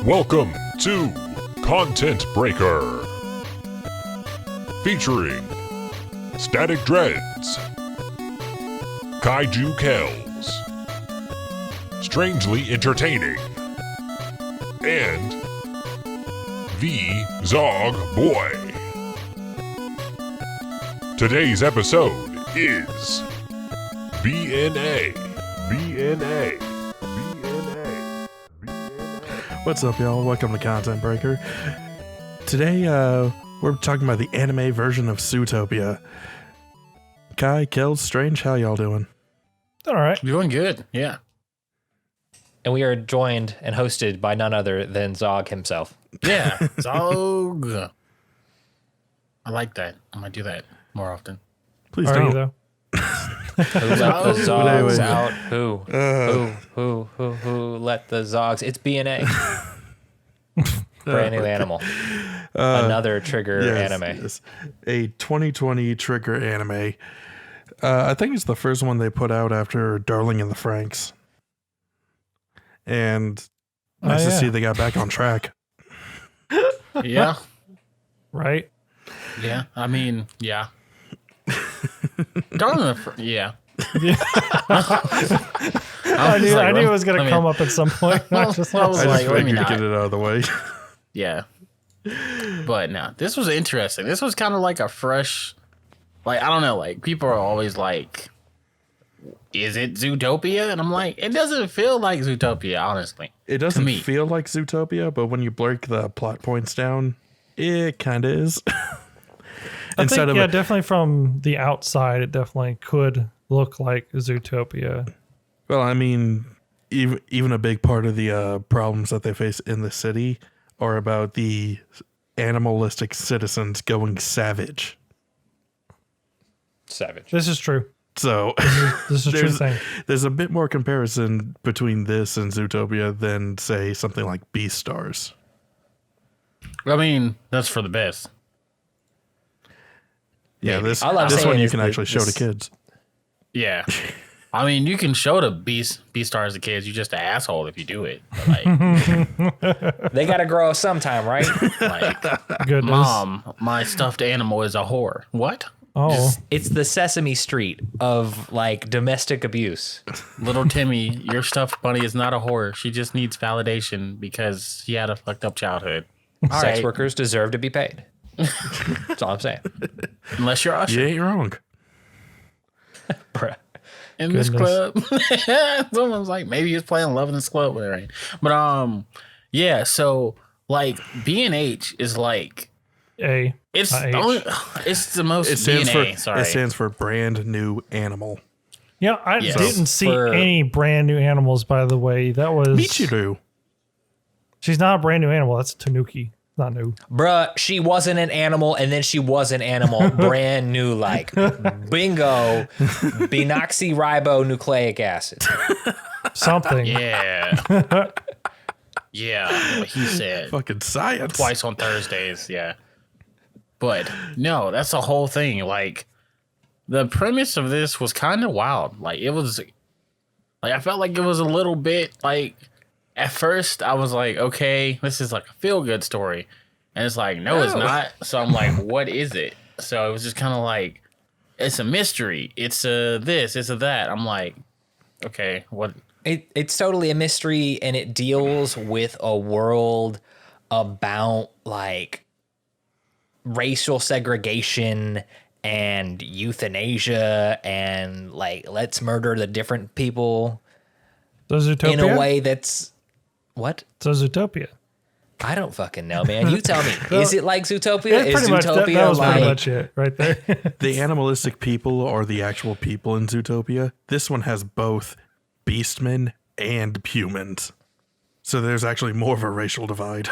Welcome to Content Breaker, featuring Static Dreads, Kaiju Kelz, Strangely Entertaining, and the Zog Boy. Today's episode is BNA. What's up, y'all? Welcome to Content Breaker. Today, we're talking about the anime version of Zootopia. Kai, Kelz, Strange, how y'all doing? All right. Doing good, yeah. And we are joined and hosted by none other than Zog himself. Yeah, Zog. I like that. I might do that more often. Please Are don't. you, though? Who let the Zogs Wait. out? Who let the Zogs? It's BNA. Brand new animal. Another trigger anime. Yes. A 2020 trigger anime. I think it's the first one they put out after Darling in the Franxx. And nice to see they got back on track. Yeah, Right? yeah. I mean, yeah. Darling, yeah. I knew it was going to come up at some point. I was I like, just let me figured not. get it out of the way. Yeah. But no, this was interesting. This was kind of like a fresh, like, I don't know, like, people are always like, is it Zootopia? And I'm like, it doesn't feel like Zootopia, honestly. It doesn't me. feel like Zootopia, but when you break the plot points down, it kind of is. I think, definitely from the outside, it definitely could look like Zootopia. Well, I mean, even a big part of the problems that they face in the city are about the animalistic citizens going savage. Savage. This is true. So This is a true thing. there's a bit more comparison between this and Zootopia than, say, something like Beastars. I mean, that's for the best. Yeah, this All I'm one saying you is can that actually show to kids. Yeah. I mean, you can show the Beastars to kids. You're just an asshole if you do it. But like, They got to grow up sometime, right? like, Goodness. Mom, my stuffed animal is a whore. What? Oh, It's the Sesame Street of like domestic abuse. Little Timmy, your stuffed bunny is not a whore. She just needs validation because she had a fucked up childhood. All Sex right. workers deserve to be paid. That's all I'm saying. Unless you're Usher You ain't wrong. Bruh. in this Goodness. club. Someone's like, maybe he's playing Love in this Club. Whatever. Right? But yeah. So like B&H is like it's H. it's the most It stands BNA. for Sorry. it stands for brand new animal. Yeah, I Yes. didn't see For- any brand new animals, by the way. That was... Michiru. She's not a brand new animal. That's Tanuki. Not new. Bruh, she wasn't an animal, and then she was an animal. Brand new, like, bingo, binoxyribonucleic acid. Something. Yeah. Yeah. What he said. Fucking science. Twice on Thursdays. Yeah. But no, that's the whole thing. Like, the premise of this was kind of wild. Like, it was like, I felt like it was a little bit like, at first I was like, okay, this is like a feel good story. And it's like, no, it's not. So I'm like, what is it? So it was just kind of like, it's a mystery. It's a this, it's a that. I'm like, okay, what? It's totally a mystery, and it deals with a world about like racial segregation and euthanasia and like let's murder the different people So Zootopia? in a way that's what? So Zootopia. I don't fucking know, man. You tell me. Is it like Zootopia? Yeah, Is pretty much. Zootopia That was like pretty much it right there. The animalistic people are the actual people in Zootopia. This one has both beastmen and humans. So there's actually more of a racial divide.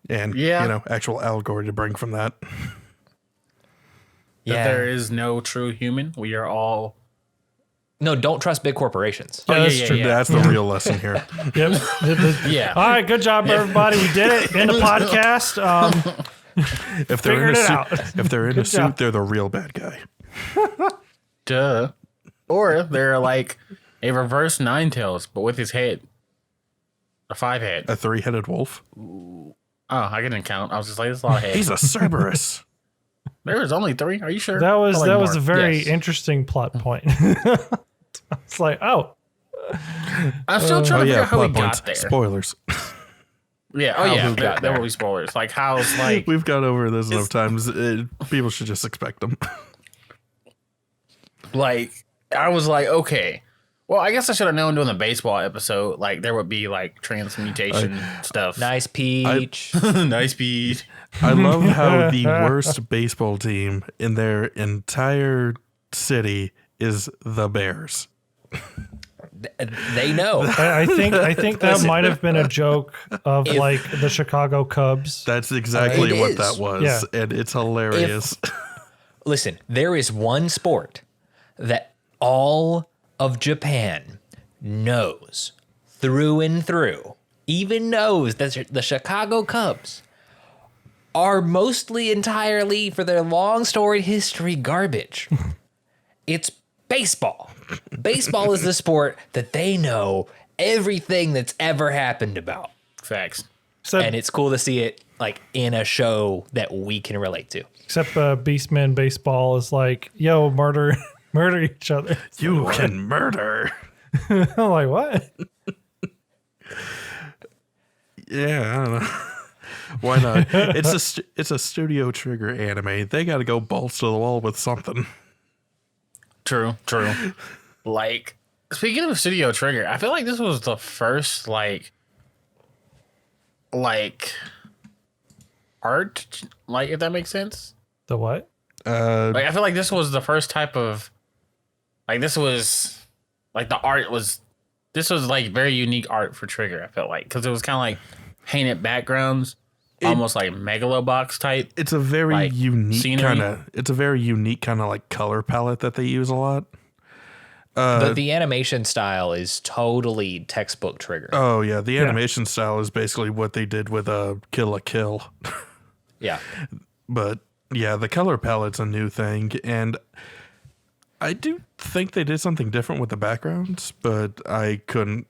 And, Yeah. actual allegory to bring from that. That there is no true human. We are all. No, don't trust big corporations. Yeah, that's yeah, true. yeah. That's the real lesson here. Yep. Yeah. All right, good job, everybody. We did it in the podcast. If they're in Figured a it suit, out. if they're in a suit, job. they're the real bad guy. Duh. Or they're like A reverse Ninetales, but with his head. A 5-head. A 3-headed wolf. Oh, I didn't count. I was just like, there's a lot of heads. He's a Cerberus. There was only 3. Are you sure? That was Probably a more. very Yes. interesting plot point. It's like, oh, I'm still trying to figure out how we plot points. got there. Spoilers. Yeah. Oh, How yeah. we got There there. will be spoilers. Like, how's like. We've gone over this enough times. People should just expect them. Like, I was like, okay. Well, I guess I should have known during the baseball episode. Like, there would be like transmutation stuff. Nice peach. Nice beat. I love how the worst baseball team in their entire city is the Bears. They know. I think that Listen. might have been a joke of If- like the Chicago Cubs. That's exactly It what is. that was. Yeah. And it's hilarious. Listen, there is one sport that all of Japan knows through and through, even knows that the Chicago Cubs are mostly entirely, for their long storied history, garbage. It's baseball. Baseball is the sport that they know everything that's ever happened about. Facts. And it's cool to see it like in a show that we can relate to. Except Beastman Baseball is like, yo, murder each other. You can murder. I'm like, what? Yeah, I don't know. Why not? It's a Studio Trigger anime. They got to go balls to the wall with something. True. Like, speaking of Studio Trigger, I feel like this was the first like art, like, if that makes sense. The what? Like, I feel like this was the first type of like, this was like the art was, this was like very unique art for Trigger. I felt like, because it was kind of like painted backgrounds, almost like Megalobox type. It's a very Like, unique scenery? kind of. It's a very unique kind of like color palette that they use a lot. The animation style is totally textbook Trigger. Oh yeah, the animation style is basically what they did with Kill la Kill. Yeah. But yeah, the color palette's a new thing, and I do think they did something different with the backgrounds, but I couldn't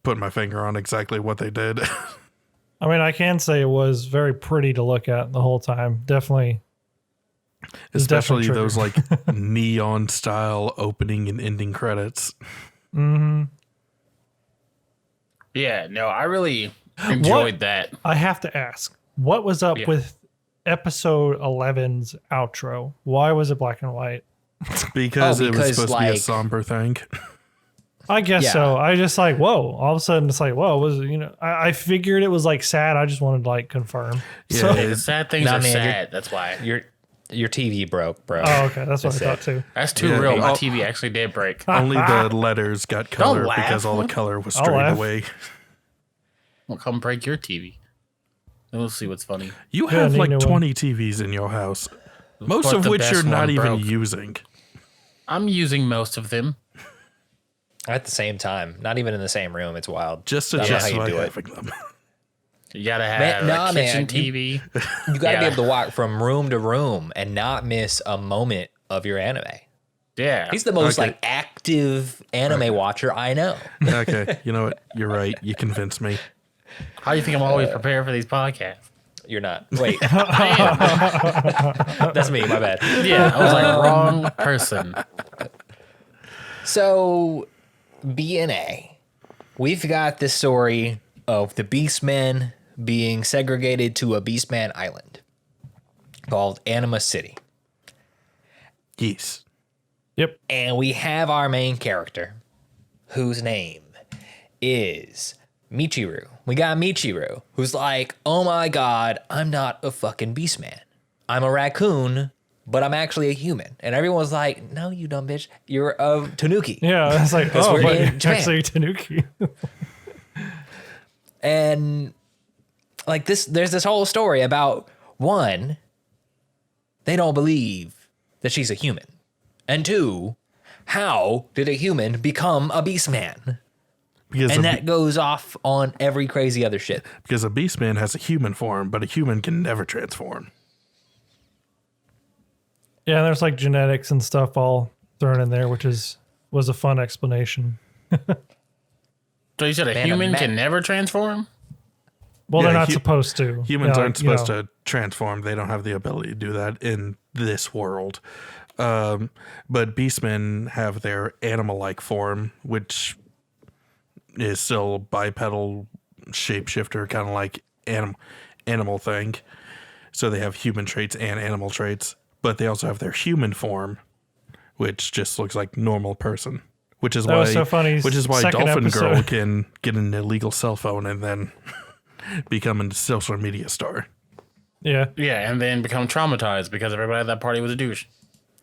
put my finger on exactly what they did. I mean, I can say it was very pretty to look at the whole time. Definitely. Especially definitely those like neon style opening and ending credits. Yeah, no, I really enjoyed that. I have to ask, what was up Yeah. with episode 11's outro? Why was it black and white? Because it was because, supposed to be a like- somber thing. I guess Yeah. so. I just like, whoa, all of a sudden it's like, whoa, was it, I figured it was like sad. I just wanted to like confirm. Yeah, The sad things Nah, are man, sad. That's why. Your TV broke, bro. Oh, okay. That's what I That's thought it. too. That's too Yeah, real. My I'll- TV actually did break. Only the letters got color laugh. because all the color was I'll straight laugh. away. Well, come break your TV. Then we'll see what's funny. You Yeah, have need like a new 20 TVs in your house, most But of the which best you're not one even broke. using. I'm using most of them. At the same time, not even in the same room. It's wild. Just to I don't know how you justify do it. having them. You gotta have Man, nah, a kitchen man, TV. You got to be Yeah. able to walk from room to room and not miss a moment of your anime. Yeah. He's the most Okay. like active anime watcher I know. Okay, you know what? You're right. You convinced me. How do you think I'm always prepared for these podcasts? You're not. Wait, I am. that's me. My bad. Yeah, I was like, wrong person. So, BNA, we've got this story of the Beastmen being segregated to a Beastman island called Anima City. Yes. Yep. And we have our main character, whose name is Michiru. We got Michiru, who's like, oh my god, I'm not a fucking Beastman. I'm a raccoon, but I'm actually a human. And everyone's like, no, you dumb bitch. You're a Tanuki. Yeah. It's like, oh, we're but in Japan. actually Tanuki. And like this, there's this whole story about one, they don't believe that she's a human. And two, how did a human become a Beastman? Because, And that goes off on every crazy other shit. because a beastman has a human form, but a human can never transform. Yeah. And there's like genetics and stuff all thrown in there, which was a fun explanation. So you said a human can never transform? Well, they're not supposed to. Humans aren't supposed to transform. They don't have the ability to do that in this world. But beastmen have their animal-like form, which is still bipedal shapeshifter, kind of like animal thing. So they have human traits and animal traits, but they also have their human form, which just looks like normal person. Which is why so funny. Which is why Second Dolphin episode. Girl can get an illegal cell phone and then become a social media star. Yeah. Yeah, and then become traumatized because everybody at that party was a douche.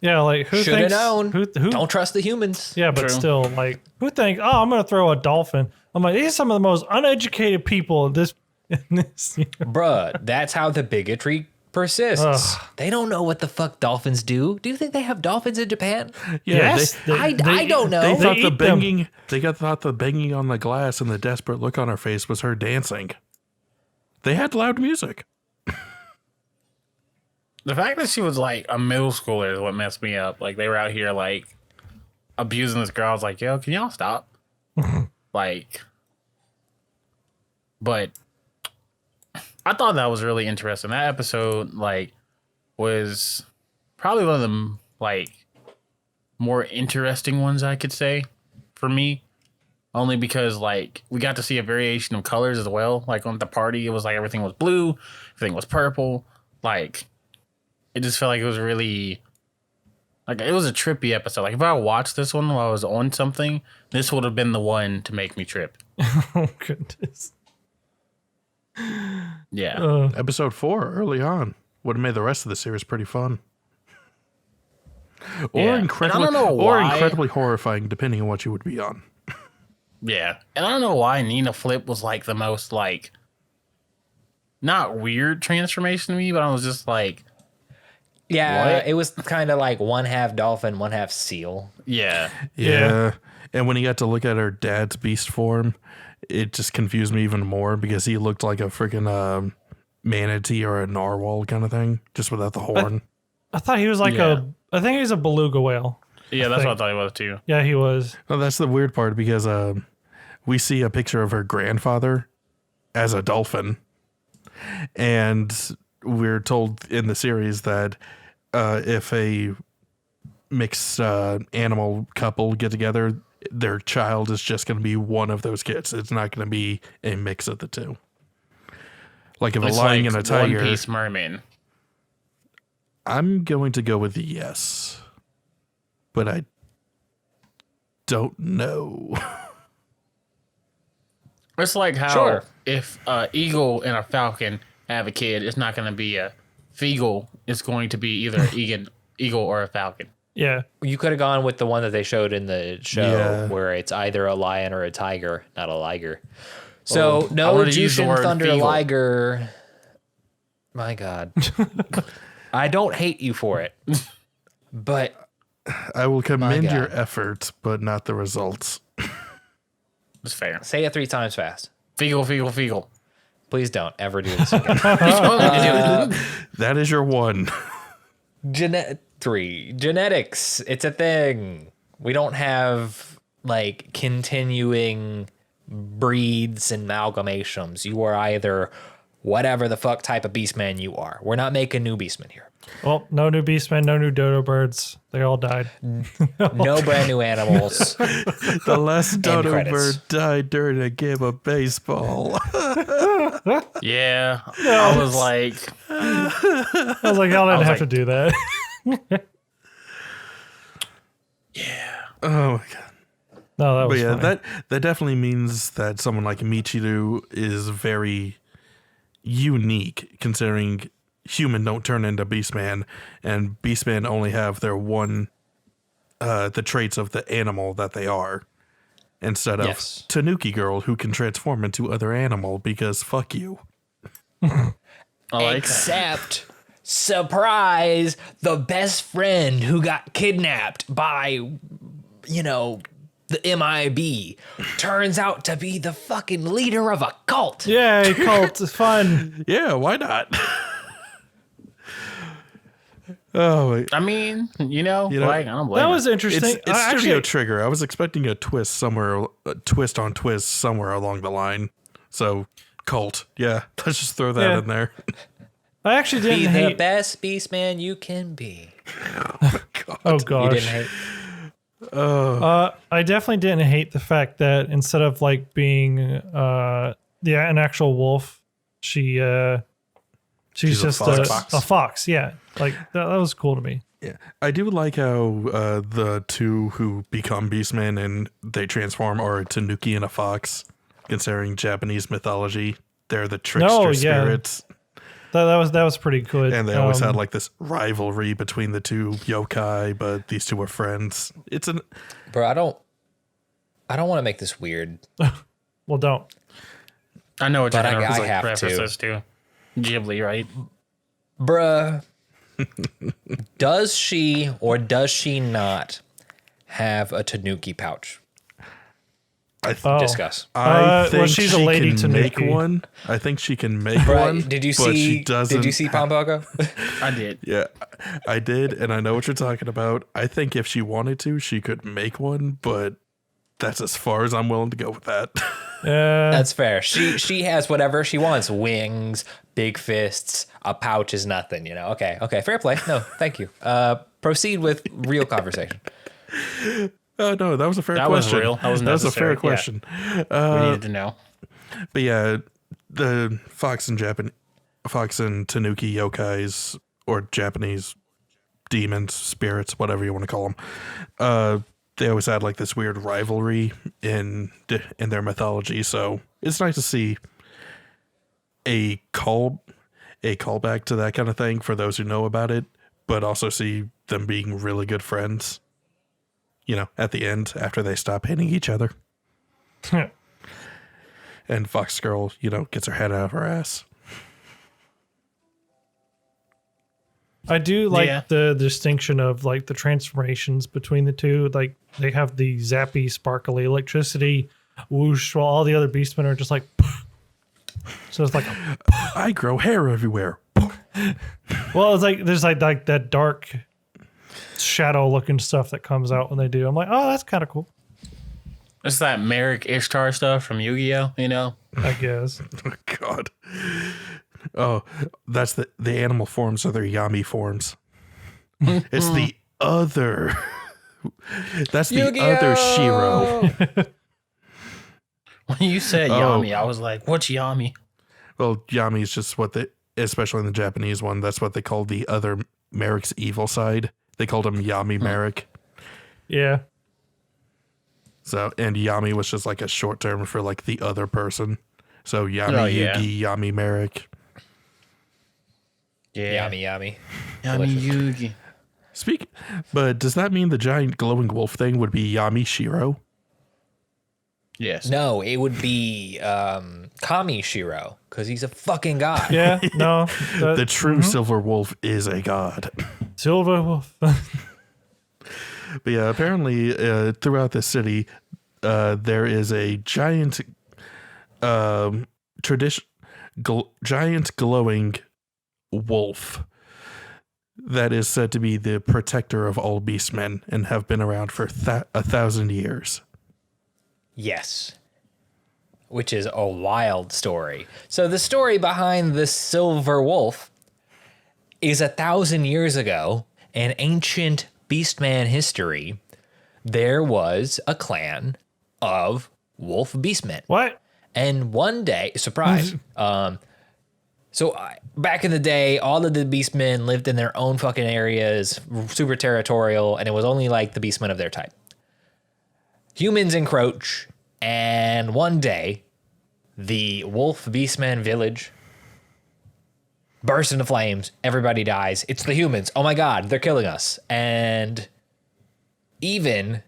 Yeah, like who Should have thinks? known. Who Don't trust the humans. Yeah, but True. still, like, who thinks? Oh, I'm gonna throw a dolphin. I'm like, these are some of the most uneducated people in this. Bruh, that's how the bigotry persists. Ugh. They don't know what the fuck dolphins do. Do you think they have dolphins in Japan? Yeah, Yes, I don't know. They thought the eat them. banging. Thought the banging on the glass and the desperate look on her face was her dancing. They had loud music. The fact that she was like a middle schooler is what messed me up. Like they were out here like abusing this girl. I was like, yo, can y'all stop? Like, but I thought that was really interesting. That episode like was probably one of the like more interesting ones I could say for me. Only because like we got to see a variation of colors as well. Like on the party, it was like everything was blue, everything was purple. Like it just felt like it was really like it was a trippy episode. Like if I watched this one while I was on something, this would have been the one to make me trip. Oh goodness. Yeah. Episode 4, early on, would have made the rest of the series pretty fun. Or Yeah. incredibly, And I don't know or why- incredibly horrifying, depending on what you would be on. Yeah. And I don't know why Nina Flip was like the most like not weird transformation to me, but I was just like, Yeah, What? it was kind of like one half dolphin, one half seal. yeah. Yeah. And when he got to look at her dad's beast form, it just confused me even more because he looked like a freaking manatee or a narwhal kind of thing, just without the horn. I thought he was like Yeah. I think he's a beluga whale. Yeah, that's what I thought it was too. Yeah, he was. Well, that's the weird part because we see a picture of her grandfather as a dolphin. And we're told in the series that if a mixed animal couple get together, their child is just going to be one of those kids. It's not going to be a mix of the two. Like if It's a lion like and a tiger, One Piece Merman. I'm going to go with the yes. But I don't know. It's like how Sure. if a eagle and a falcon have a kid, it's not going to be a feagle. It's going to be either an eagle or a falcon. Yeah. You could have gone with the one that they showed in the show Yeah. where it's either a lion or a tiger, not a liger. So I no would've used the Jushin word Thunder feegle. Liger. My God. I don't hate you for it. But I will commend God. your effort, but not the results. It's fair. say it 3 times fast. Feagle, feagle, feagle. Please don't ever do this again. That is your one. 3. Genetics. It's a thing. We don't have like continuing breeds and amalgamations. You are either whatever the fuck type of beastman you are. We're not making new beastmen here. Well, no new beastmen, no new dodo birds. They all died. No brand new animals. The last dodo credits. bird died during a game of baseball. Yeah. I was like, I was like, y'all didn't was have like- to do that. Oh my god. No, that But was yeah, funny. that definitely means that someone like Michiru is very unique, considering human don't turn into beastman, and beastmen only have their one the traits of the animal that they are, instead of Yes. Tanuki girl who can transform into other animal because fuck you. I like that. Except, surprise, the best friend who got kidnapped by, you know, the MIB turns out to be the fucking leader of a cult. Yay, cult. It's fun. Yeah, why not? Oh, wait. I mean, you know, like I don't blame That her. was interesting. It's Studio Trigger. I was expecting a twist on twist somewhere along the line. So, cult. Yeah, let's just throw that in there. I actually didn't Be the hate. best Beastman you can be. Oh You gosh. didn't hate. I definitely didn't hate the fact that instead of like being an actual wolf, she's just a a fox. Yeah, like that was cool to me. Yeah, I do like how the two who become Beastmen and they transform are a tanuki and a fox. Considering Japanese mythology, they're the trickster spirits. That was pretty good. And they always had like this rivalry between the two yokai, but these two are friends. Bro, I don't want to make this weird. Well, don't. I know what you're But going I have preface to. this to. Ghibli, right? Bruh. Does she or does she not have a tanuki pouch? Discuss. I think she's a she lady can make tanuki. one. I think she can make Right? one. Did you but see? she doesn't Did you see Pompoko? I did. Yeah, I did, and I know what you're talking about. I think if she wanted to, she could make one, but that's as far as I'm willing to go with that. That's fair. She has whatever she wants. Wings, big fists, a pouch is nothing, you know. Okay, fair play. No, thank you. Proceed with real conversation. No, that was a fair That question. was real. That was a fair necessary. Yeah. question. We needed to know. But yeah, the fox and tanuki yokais, or Japanese demons, spirits, whatever you want to call them, they always had like this weird rivalry in their mythology. So it's nice to see a callback to that kind of thing for those who know about it, but also see them being really good friends. You know, at the end after they stop hitting each other. And Fox Girl, you know, gets her head out of her ass. I do like the distinction of like the transformations between the two. Like they have the zappy, sparkly electricity whoosh, while all the other beastmen are just like. So it's like, I grow hair everywhere. well, it's like there's like that dark shadow looking stuff that comes out when they do. I'm like, oh, that's kind of cool. It's that Merrick Ishtar stuff from Yu-Gi-Oh, you know? I guess. Oh, God. Oh, that's the animal forms are their Yami forms. It's the other. That's the other Shiro. When you said Yami, I was like, what's Yami? Well, Yami is just what especially in the Japanese one, that's what they call the other Merrick's evil side. They called him Yami Merrick. Yeah. So, and Yami was just like a short term for like the other person. So Yami Yugi, Yami Merrick. Yeah. Yummy. Yami Yugi. But does that mean the giant glowing wolf thing would be Yami Shiro? Yes. No, it would be Kami Shiro because he's a fucking god. Yeah. No. The true silver wolf is a god. Silver wolf. But yeah, apparently throughout the city, there is a giant, giant glowing wolf that is said to be the protector of all beastmen and have been around for 1,000 years. Yes. Which is a wild story. So the story behind the silver wolf is 1,000 years ago, in ancient Beastman history, there was a clan of wolf beastmen. What? And one day, surprise. Back in the day, all of the beastmen lived in their own fucking areas, super territorial, and it was only like the beastmen of their type. Humans encroach, and one day, the wolf beastman village bursts into flames. Everybody dies. It's the humans. Oh my god, they're killing us. And even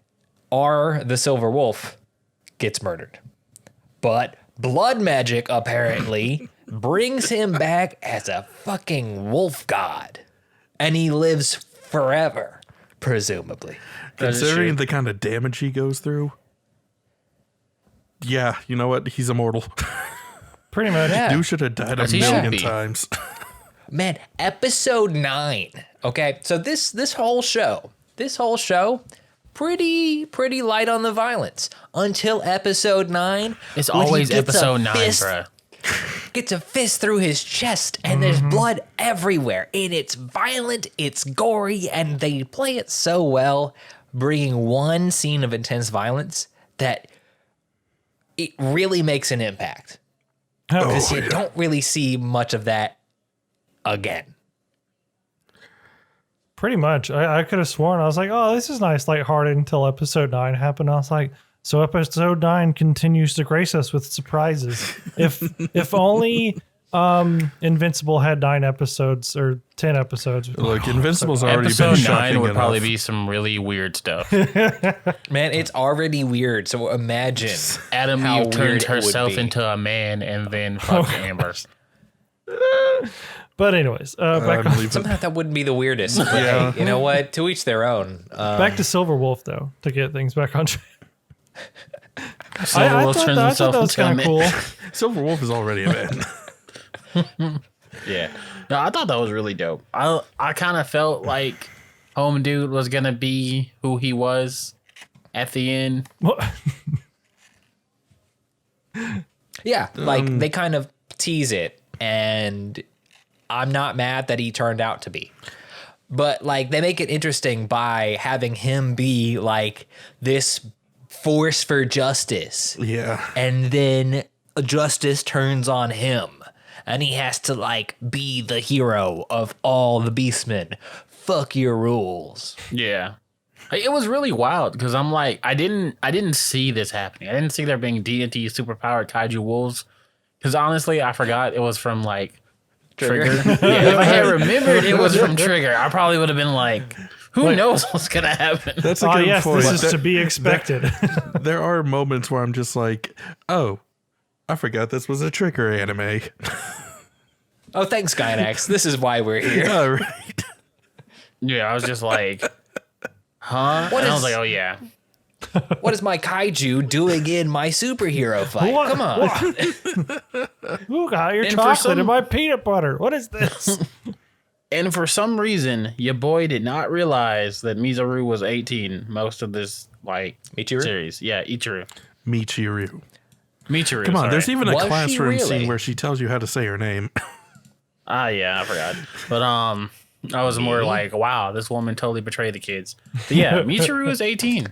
the silver wolf gets murdered. But blood magic apparently brings him back as a fucking wolf god. And he lives forever, presumably. Considering the kind of damage he goes through. Yeah, you know what? He's immortal. Pretty much. Yeah. Dude should have died a As he should million be. times. Man, episode 9. Okay, so this whole show, pretty light on the violence until episode 9. It's when he always gets a episode 9, fist- bruh. Gets a fist through his chest, and there's blood everywhere, and it's violent, it's gory, and they play it so well, bringing one scene of intense violence that it really makes an impact. Because you don't really see much of that again. Pretty much. I could have sworn, I was like, oh, this is nice, lighthearted until episode 9 happened. I was like, so episode 9 continues to grace us with surprises. If only Invincible had 9 episodes or 10 episodes. Look, Invincible's already Episode been 9 shocking would probably enough. be some really weird stuff. Man, it's already weird, so imagine Adam how Eve weird turned it would herself be. into a man and then fucked Amber. But anyways, back, Somehow that wouldn't be the weirdest. But hey, you know what? To each their own. back to Silver Wolf, though, to get things back on track. Silverwolf turns I himself thought that was into a kind of man. cool. Silver Wolf is already a man. Yeah. No, I thought that was really dope. I kind of felt like Home Dude was going to be who he was at the end. Yeah, like they kind of tease it, and I'm not mad that he turned out to be. But like they make it interesting by having him be like this force for justice. Yeah. And then justice turns on him. And he has to like be the hero of all the beastmen. Fuck your rules. Yeah. It was really wild because I'm like, I didn't see this happening. I didn't see there being D&D superpowered kaiju wolves. Because honestly, I forgot it was from like Trigger. Yeah, if I had remembered it was from Trigger, I probably would have been like, who knows what's going to happen? That's a Oh, good yes, point. this is to be expected. There are moments where I'm just like, oh, I forgot this was a Trigger anime. Oh, thanks, Gynax. This is why we're here. All right. Yeah, I was just like, huh? What And I is- was like, oh yeah. What is my kaiju doing in my superhero fight? What? Come on. Ooh, got your And for chocolate some- and my peanut butter. What is this? And for some reason, your boy did not realize that Mizoru was 18 most of this like Michiru? series. Yeah, Ichiru. Michiru. Michiru. Come on, sorry. there's even a Was she classroom really? scene where she tells you how to say her name. Ah, yeah, I forgot. But I was more like, wow, this woman totally betrayed the kids. But yeah, Michiru is 18.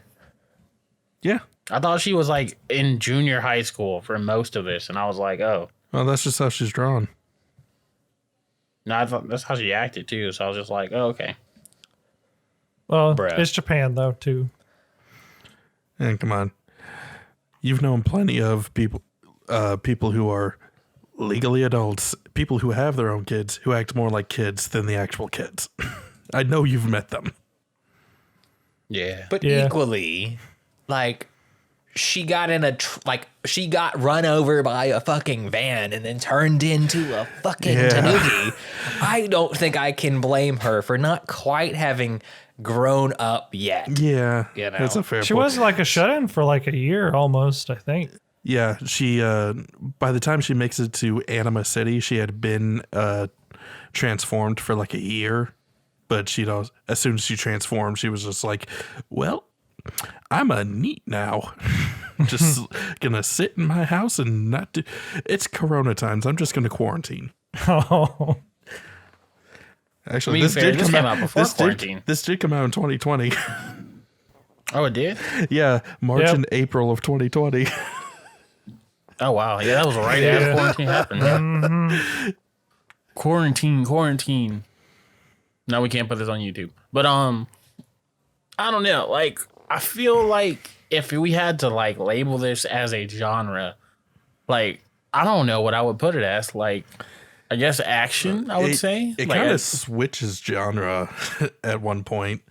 Yeah. I thought she was like in junior high school for most of this, and I was like, oh, Well, that's just how she's drawn. no, I thought that's how she acted too. So I was just like, oh, okay. Well, Bruh. it's Japan, though, too. And come on. You've known plenty of people who are legally adults, people who have their own kids, who act more like kids than the actual kids. I know you've met them. Yeah, But Yeah. equally, like, she got in she got run over by a fucking van and then turned into a fucking Yeah. tanuki. I don't think I can blame her for not quite having grown up yet. Yeah. You know. That's a fair She point. was like a shut-in for like a year almost, I think. Yeah, she by the time she makes it to Anima City, she had been transformed for like a year. But she knows as soon as she transformed, she was just like, well, I'm a neat now. Just gonna sit in my house and not do. It's Corona times. I'm just gonna quarantine. Oh, Actually, I mean, fair, this came out before quarantine. This did come out in 2020. oh, it did. Yeah, March Yep. and April of 2020. Oh wow, yeah, that was right after quarantine happened. Yeah. Quarantine. No, we can't put this on YouTube. But I don't know. Like, I feel like if we had to like label this as a genre, like I don't know what I would put it as. Like, I guess action. I would say it Like, kind I- of switches genre at one point.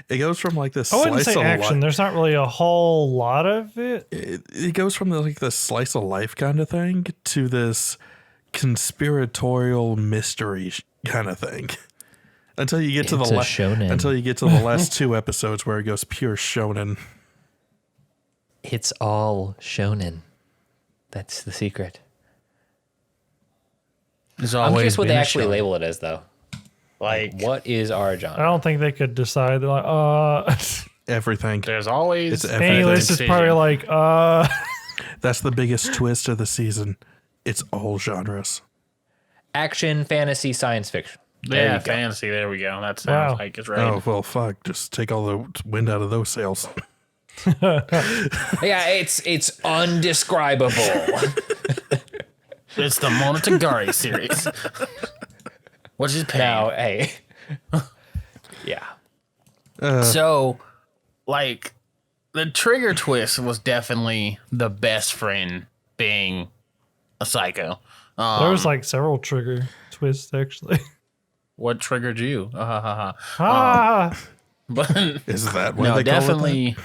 It goes from like this I wouldn't slice say of action. life. There's not really a whole lot of it. It goes from like the slice of life kind of thing to this conspiratorial mystery kind of thing. Until you get to It's the a shonen. until you get to the last 2 episodes where it goes pure shonen. It's all shonen. That's the secret. It's I'm always curious what been they a actually shonen. label it as, though. Like, What is our I genre? don't think they could decide. They're like, Everything. there's always It's any everything. list is probably like, That's the biggest twist of the season. It's all genres. Action, fantasy, science fiction. There yeah, you go. fantasy. There we go. That sounds Wow. like it's right. Oh, well, fuck. Just take all the wind out of those sails. Yeah, it's undescribable. It's the Monogatari series, which is pain. Now, hey. Yeah. So, like, the trigger twist was definitely the best friend being a psycho. there was like several trigger twists actually. What triggered you? Ah, But Is that why no, they definitely,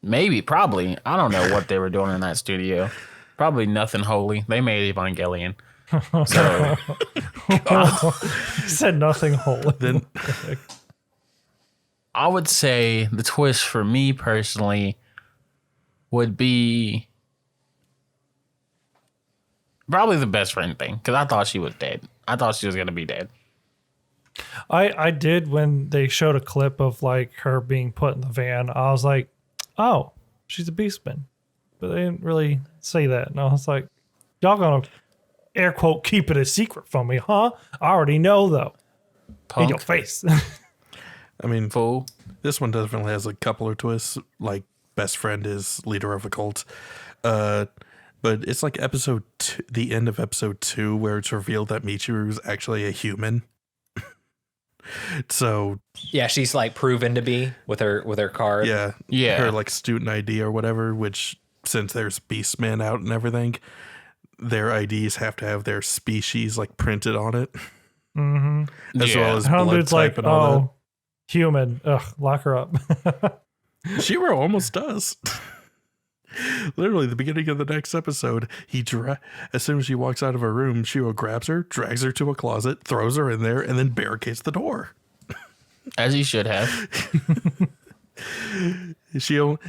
maybe, probably. I don't know what they were doing in that studio. Probably nothing holy. They made Evangelion. So he said nothing holy. Then I would say the twist for me personally would be probably the best friend thing, because I thought she was dead. I thought she was going to be dead. I did when they showed a clip of like her being put in the van. I was like, oh, she's a beastman, but they didn't really say that, and I was like, y'all gonna air quote keep it a secret from me, huh? I already know though. In your Punk, face. I mean, fool. this one definitely has a couple of twists. Like, best friend is leader of a cult. But it's like episode 2, the end of episode 2, where it's revealed that Michiru is actually a human. So Yeah, she's like proven to be with her card. yeah, Yeah. her like student ID or whatever. Which, since there's Beastmen out and everything, their IDs have to have their species like printed on it, as well as blood Dude's type like, and all oh, human. Ugh, lock her up. that. Shiro almost does. Literally, the beginning of the next episode, as soon as she walks out of her room, Shiro grabs her, drags her to a closet, throws her in there, and then barricades the door. As he should have.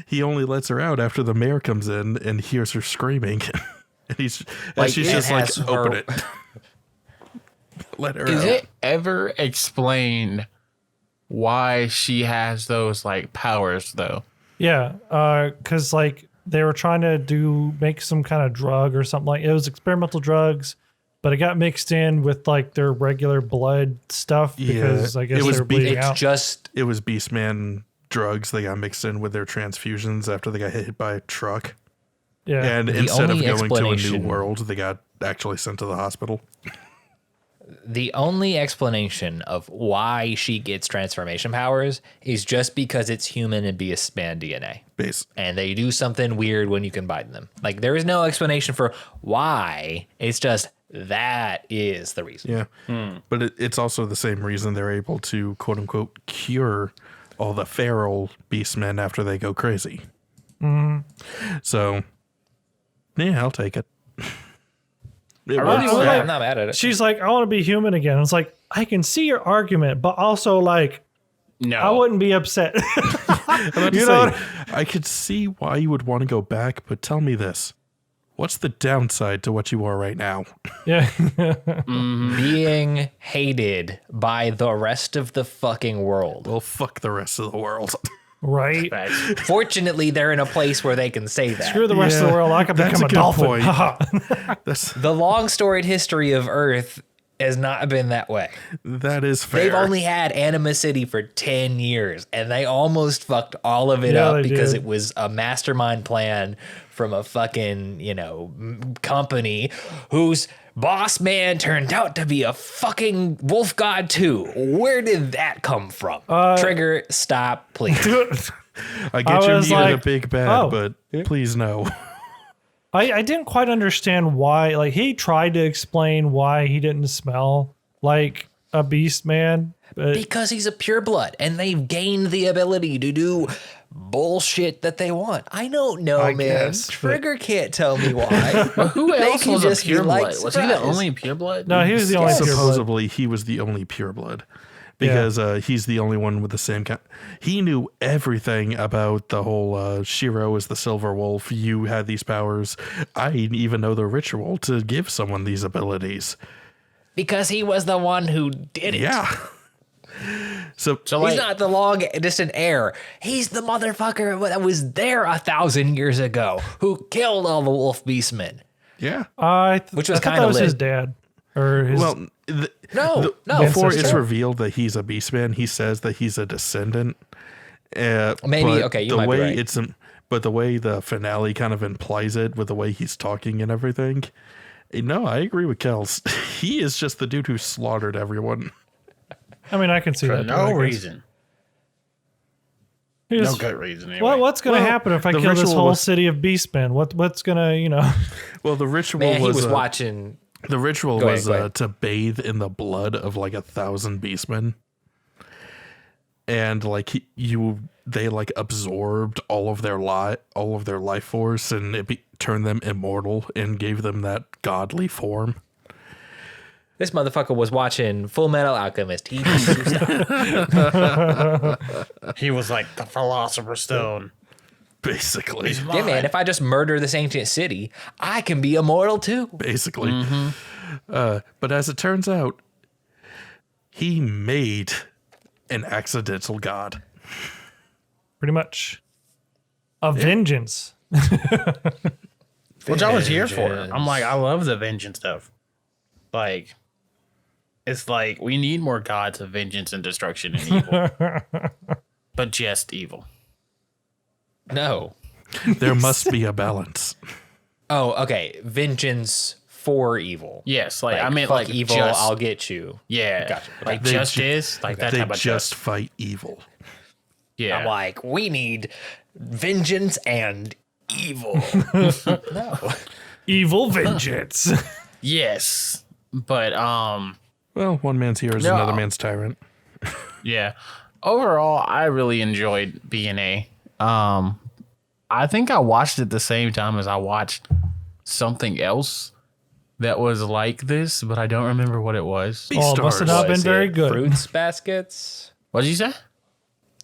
He only lets her out after the mayor comes in and hears her screaming, and she's Like, just it like, has open her- it, let her Is out. it ever explained why she has those like powers though? Yeah, because like they were trying to make some kind of drug or something, like it was experimental drugs, but it got mixed in with like their regular blood stuff because Yeah, I guess it was they were bleeding It's out. just It was Beastman drugs they got mixed in with their transfusions after they got hit by a truck. Yeah, And The instead of only going to a new explanation- world, they got actually sent to the hospital. the only explanation of why she gets transformation powers is just because it's human and beastman DNA. Base. And they do something weird when you combine them. Like, there is no explanation for why. It's just that is the reason. Yeah. But it's also the same reason they're able to, quote unquote, cure all the feral beastmen after they go crazy. So, yeah, I'll take it. It really works. would. Yeah, I'm not mad at it. she's like, I want to be human again. It's like, I can see your argument, but also like, No. I wouldn't be upset. I'm about to You say, know I could see why you would want to go back, but tell me this. What's the downside to what you are right now? Yeah, Being hated by the rest of the fucking world. Well, fuck the rest of the world. right. Facts. Fortunately, they're in a place where they can say that. Screw the rest of Yeah, the world. I could that's become a a good dolphin. point. Haha. That's, The long storied history of Earth has not been that way. that is fair. They've only had Animacity for 10 years, and they almost fucked all of it Yeah, up they because did. it was a mastermind plan from a fucking, company whose boss man turned out to be a fucking wolf god too. Where did that come from? Trigger, stop, please. I I get you was needed a like, big bad, oh. but please no. I didn't quite understand why. Like, he tried to explain why he didn't smell like a beast man. But Because he's a pureblood, and they've gained the ability to do bullshit that they want. I don't know, I man. guess, but- Trigger can't tell me why. But who They else can was a just be like, pureblood? Was he the surprise. only pureblood? no, he was the only Yes. pureblood. Supposedly, he was the only pureblood because he's the only one with the same kind. He knew everything about the whole Shiro is the Silver Wolf. You had these powers. I even know the ritual to give someone these abilities. Because he was the one who did it. Yeah. So He's not the long distant heir. He's the motherfucker that was there 1,000 years ago who killed all the wolf beastmen. yeah. Which was I thought kinda that was his lit. dad. Or his Well, No. before it's Ancestor. revealed that he's a beastman, he says that he's a descendant. Maybe, but okay, you the might be way right. but the way the finale kind of implies it with the way he's talking and everything. No, I agree with Kelz. He is just the dude who slaughtered everyone. I mean, I can see For that. too, no I guess. reason. He No was- good reason. Anyway. What's going to Well, happen if I the kill this ritual whole was- city of beastmen? What's going to, Well, the ritual Man, he was, was watching. the ritual Go ahead, was go ahead. to bathe in the blood of like 1,000 beastmen, and like they like absorbed all of their life force, and turned them immortal and gave them that godly form. This motherfucker was watching Full Metal Alchemist. He needs to stop. He was like the Philosopher's Stone. Basically, Yeah, man, if I just murder this ancient city, I can be immortal too. basically. But as it turns out, he made an accidental god. pretty much a vengeance. Which I was here for. Vengeance. I'm like, I love the vengeance stuff. Like, it's like we need more gods of vengeance and destruction and evil. But just evil. No. There must be a balance. Oh, okay. Vengeance for evil. Yes, like I mean, fuck like evil, just, I'll get you. yeah, Gotcha. like They justice, like that They type of just just. fight evil. Yeah, I'm like, we need vengeance and evil. No. Evil vengeance. yes, but Well, one man's hero is No. another man's tyrant. yeah. Overall, I really enjoyed BNA. I think I watched it the same time as I watched something else that was like this, but I don't remember what it was. Oh, it must have not been Was very it good. Fruits baskets. What did you say?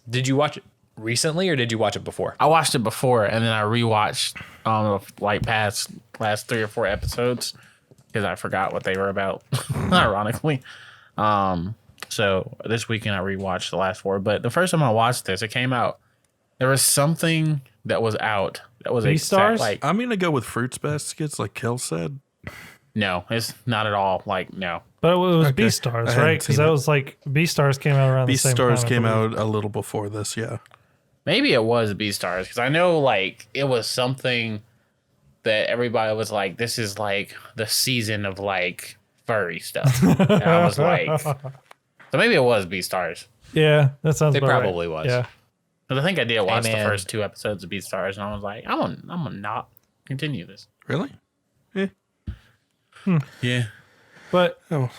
Did you watch it recently or did you watch it before? I watched it before and then I rewatched like past last 3 or 4 episodes because I forgot what they were about, ironically. So this weekend I rewatched the last 4. But the first time I watched this, it came out. There was something that was out that was Beastars? like I'm gonna go with fruits baskets, like Kel said. no, it's not at all like no. But it was Okay. Beastars, I hadn't right? Because seen that it. was like Beastars came out around the same time. Beastars I came believe. out a little before this, yeah. Maybe it was Beastars because I know like it was something that everybody was like, this is like the season of like furry stuff. And I was like, so maybe it was Beastars. Yeah, that sounds. It about right. probably was. Yeah. Because I think I did watch the man. first 2 episodes of Beastars, and I was like, I'm gonna not continue this. Really? Eh. Yeah. But Oh,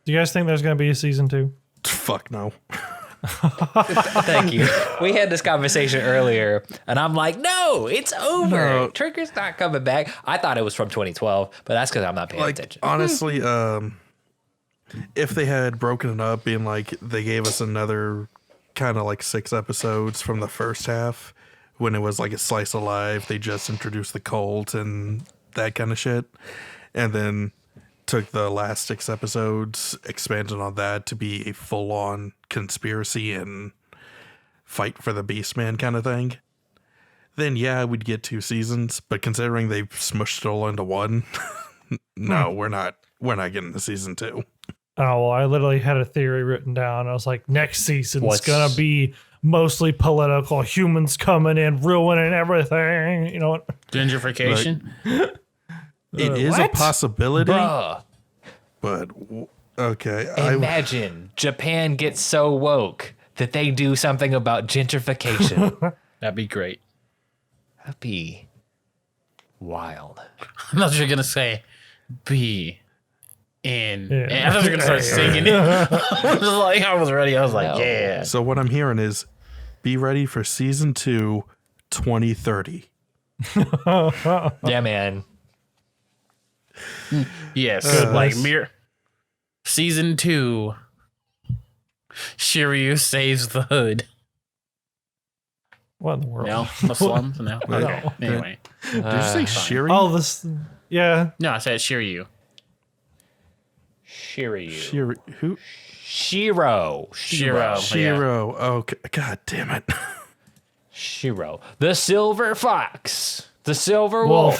do you guys think there's going to be a season 2? fuck no. Thank you. We had this conversation earlier, and I'm like, no, it's over. No. Trigger's not coming back. I thought it was from 2012, but that's because I'm not paying Like attention. honestly, if they had broken it up, being like they gave us another kind of like 6 episodes from the first half, when it was like a slice of life, they just introduced the cult and that kind of shit, and then took the last 6 episodes, expanded on that to be a full-on conspiracy and fight for the Beastman kind of thing. Then yeah, we'd get 2 seasons, but considering they've smushed it all into one, no, we're not getting the season 2. Oh, well, I literally had a theory written down. I was like, next season's What's- going to be mostly political. Humans coming in, ruining everything. You know what? Gentrification. It is a what? possibility, Bruh, but okay. imagine Japan gets so woke that they do something about gentrification. That'd be great. That'd be wild. I thought you were gonna say be in. Yeah. And I thought you were gonna start singing it. I was like, I was ready. I was like, No. yeah. So what I'm hearing is, be ready for season 2, 2030. Yeah, man. Yes. Goodness. Like season 2. Shiryu saves the hood. What in the world? No, the slums. No. Okay. No. Anyway, Did you say Shiri? Oh, this. Yeah. no, I said Shiryu. Shiryu. Who? Shiro. Shiro. Oh, god damn it. Shiro. The silver fox. The silver wolf.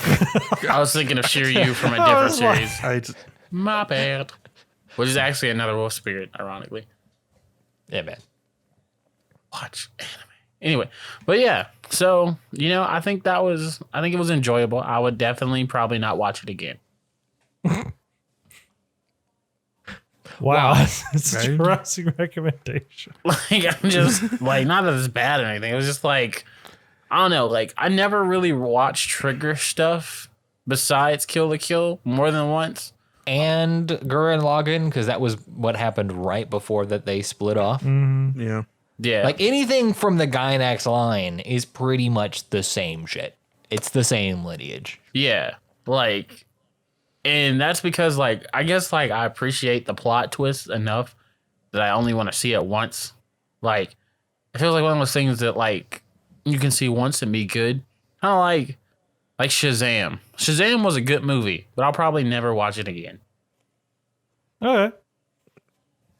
I was thinking of Shiryu from a different series. I just, My bad. Which is actually another wolf spirit, ironically. Yeah, man. Watch anime. Anyway, but yeah, so, I think it was enjoyable. I would definitely probably not watch it again. Wow. It's a depressing recommendation. I'm just, not that it's bad or anything. It was just I don't know, I never really watched Trigger stuff besides Kill la Kill more than once. And Gurren Lagann, because that was what happened right before that they split off. yeah. Yeah. Anything from the Gynax line is pretty much the same shit. It's the same lineage. Yeah. And that's because, I guess, I appreciate the plot twist enough that I only want to see it once. It feels like one of those things that, you can see once and be good. Kind of like Shazam. Shazam was a good movie, but I'll probably never watch it again. Okay.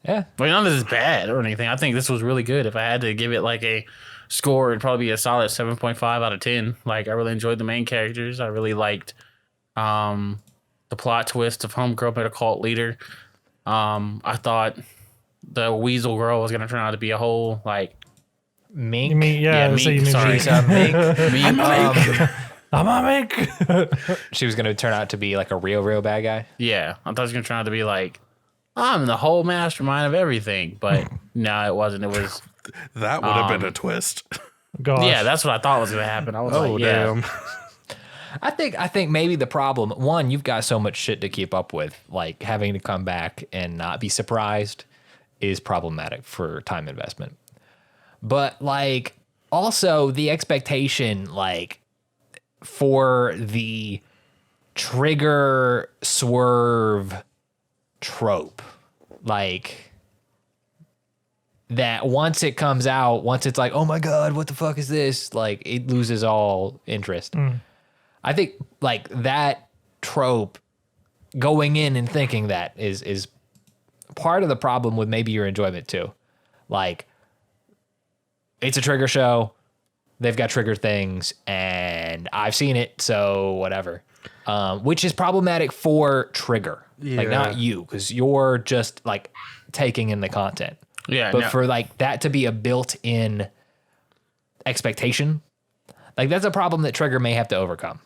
Yeah. None of this is bad or anything. I think this was really good. If I had to give it, a score, it'd probably be a solid 7.5 out of 10. I really enjoyed the main characters. I really liked the plot twist of Homegirl being a cult leader. I thought the Weasel girl was going to turn out to be a whole, Mink. You mean, Mink, so you mean sorry. She's a mink. I'm a mink. She was going to turn out to be a real bad guy. Yeah, I thought it was going to turn out to be I'm the whole mastermind of everything. But no, it wasn't. It was... That would have been a twist. Gosh. Yeah, that's what I thought was going to happen. I was Damn. I think maybe the problem, one, you've got so much shit to keep up with, having to come back and not be surprised is problematic for time investment. But also the expectation, for the trigger swerve trope, that once it comes out, once it's oh my God, what the fuck is this? It loses all interest. I think that trope, going in and thinking that is part of the problem with maybe your enjoyment too. It's a Trigger show. They've got Trigger things and I've seen it. So whatever, which is problematic for Trigger, not you, because you're just taking in the content. Yeah. But for that to be a built-in expectation, that's a problem that Trigger may have to overcome.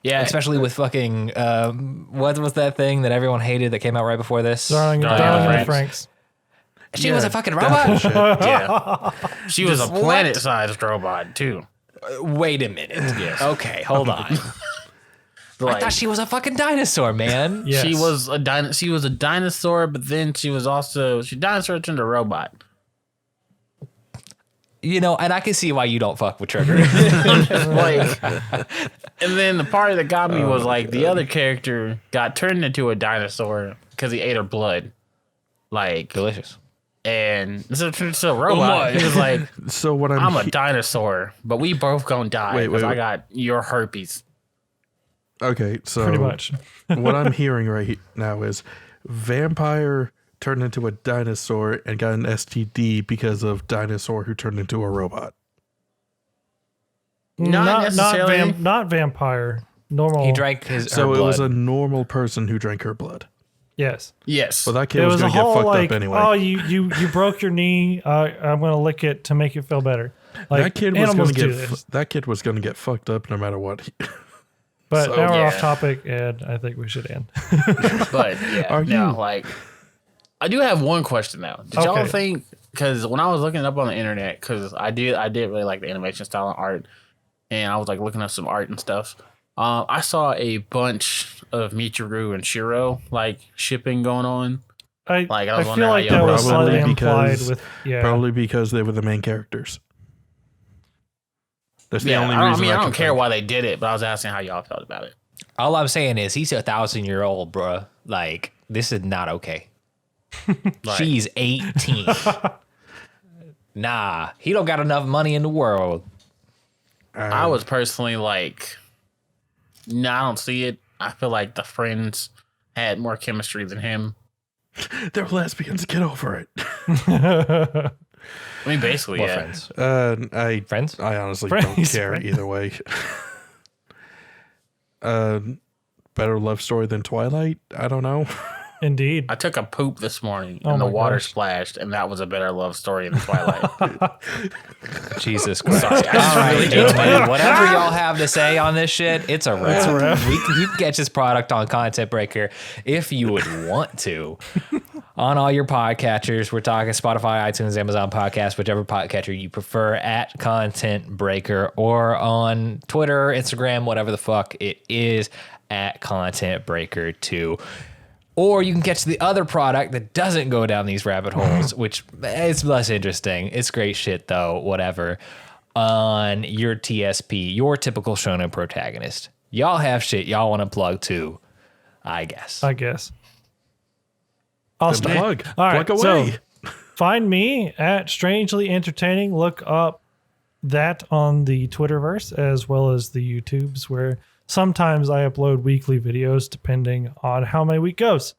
Yeah. Especially with fucking, what was that thing that everyone hated that came out right before this? Darling in the Franks. She was a fucking robot? Yeah. She was a planet-sized robot, too. Wait a minute. Yes. Okay, hold on. I thought she was a fucking dinosaur, man. Yes. She was a dinosaur, but then she dinosaur turned a robot. And I can see why you don't fuck with Trigger. And then the part that got me was the other character got turned into a dinosaur because he ate her blood. Delicious. And instead of turning into a robot, he was So what I'm a dinosaur, but we both gonna die because I got your herpes. Okay, so Pretty much. what I'm hearing right now is vampire turned into a dinosaur and got an STD because of dinosaur who turned into a robot. Not necessarily. Not vampire. Normal. He drank his So her it was blood. a normal person who drank her blood. Yes. Yes. Well, that kid It was was a going to get whole fucked up anyway. oh, you broke your knee. I'm gonna lick it to make you feel better. that kid was animals going to do this. that kid was going to get fucked up no matter what. But So- now we're Yeah. off topic, and I think we should end. But yeah, Are no, you- I do have one question now. Did y'all Okay. think? Because when I was looking it up on the internet, because I did really like the animation style and art, and I was looking up some art and stuff. I saw a bunch of Michiru and Shiro shipping going on. I was feel wondering like how that y'all was felt about slightly that. implied Because- with Probably because they were the main characters. That's the Yeah, only I reason. don't can care think. why they did it, but I was asking how y'all felt about it. All I'm saying is he's 1,000-year-old, bruh. This is not okay. She's 18. Nah, he don't got enough money in the world. I was personally no, I don't see it. I feel like the friends had more chemistry than him. They're lesbians. Get over it. I mean, basically, What yeah. friends? Friends? I honestly don't Friends, care friends. either way. Better love story than Twilight? I don't know. Indeed. I took a poop this morning Oh and the my water gosh. splashed, and that was a better love story than Twilight. Jesus Christ. Sorry, I just really do. Dude, whatever y'all have to say on this shit, it's a wrap. a wrap. You can catch this product on Content Breaker if you would want to. On all your podcatchers, we're talking Spotify, iTunes, Amazon Podcast, whichever podcatcher you prefer, at Content Breaker, or on Twitter, Instagram, whatever the fuck it is, at Content Breaker 2. Or you can catch the other product that doesn't go down these rabbit holes, which is less interesting. It's great shit, though, whatever, on your TSP, your typical Shonen protagonist. Y'all have shit y'all want to plug too, I guess. I guess. I'll Then start. plug. All right, Plug away. so find me at Strangely Entertaining. Look up that on the Twitterverse as well as the YouTubes, where sometimes I upload weekly videos depending on how my week goes.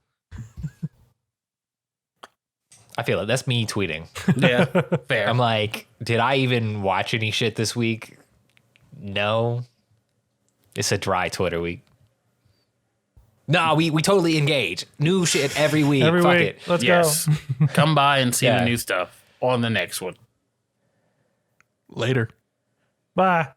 I feel it. That's me tweeting. Yeah, fair. I'm like, did I even watch any shit this week? No. It's a dry Twitter week. No, we totally engage. New shit every week. Every Fuck week. it. Let's Yes. go. Come by and see Yeah. the new stuff on the next one. Later. Bye.